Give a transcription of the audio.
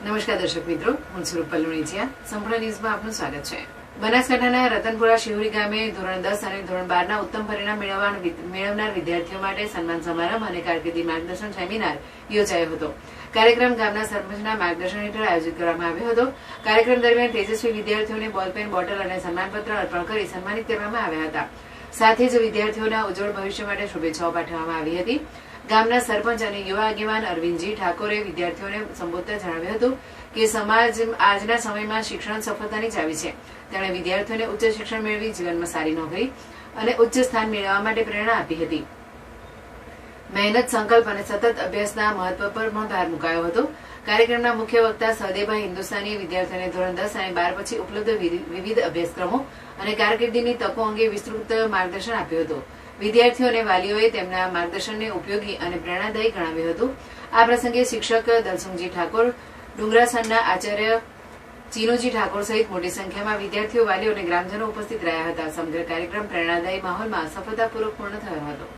નમસ્કાર દર્શક મિત્રો, હું છું રૂપલ લુણીચિયા. સંપૂર્ણ ન્યૂઝમાં આપનું સ્વાગત છે. બનાસકાંઠાના રતનપુરા શિહોરી ગામે ધોરણ 10 અને ધોરણ 12 ના ઉત્તમ પરિણામ મેળવનાર વિદ્યાર્થીઓ માટે સન્માન સમારંભ અને કારકિર્દી માર્ગદર્શન સેમિનાર યોજાયો હતો. કાર્યક્રમ ગામના સરપંચના માર્ગદર્શન હેઠળ આયોજિત કરવામાં આવ્યો હતો. કાર્યક્રમ દરમિયાન તેજસ્વી વિદ્યાર્થીઓને બોલપેન, બોટલ અને સન્માનપત્ર અર્પણ કરી સન્માનિત કરવામાં આવ્યા હતા. સાથે જ વિદ્યાર્થીઓના ઉજ્જવળ ભવિષ્ય માટે શુભેચ્છાઓ પાઠવવામાં આવી હતી. ગામના સરપંચ અને યુવા આગેવાન અરવિંદજી ઠાકોરે વિદ્યાર્થીઓને સંબોધતા જણાવ્યું હતું કે સમાજ આજના સમયમાં શિક્ષણ સફળતાની ચાવી છે. તેમણે વિદ્યાર્થીઓને ઉચ્ચ શિક્ષણ મેળવી જીવનમાં સારી નોકરી અને ઉચ્ચ સ્થાન મેળવવા માટે પ્રેરણા આપી હતી. મહેનત, સંકલ્પ અને સતત અભ્યાસના મહત્વ પર પણ ભાર મુકાયો હતો. કાર્યક્રમના મુખ્ય વક્તા સહદેવભાઈ હિન્દુસ્તાની વિદ્યાર્થીઓને ધોરણ 10 અને 12 પછી ઉપલબ્ધ વિવિધ અભ્યાસક્રમો અને કારકિર્દીની તકો અંગે વિસ્તૃત માર્ગદર્શન આપ્યું હતું. વિદ્યાર્થીઓ અને વાલીઓએ તેમના માર્ગદર્શનને ઉપયોગી અને પ્રેરણાદાયી ગણાવ્યું હતું. આ પ્રસંગે શિક્ષક દલસુંગજી ઠાકોર, ડુંગરાસણના આચાર્ય ચીનુજી ઠાકોર સહિત મોટી સંખ્યામાં વિદ્યાર્થીઓ, વાલીઓ અને ગ્રામજનો ઉપસ્થિત રહ્યા હતા. સમગ્ર કાર્યક્રમ પ્રેરણાદાયી માહોલમાં સફળતાપૂર્વક પૂર્ણ થયો હતો.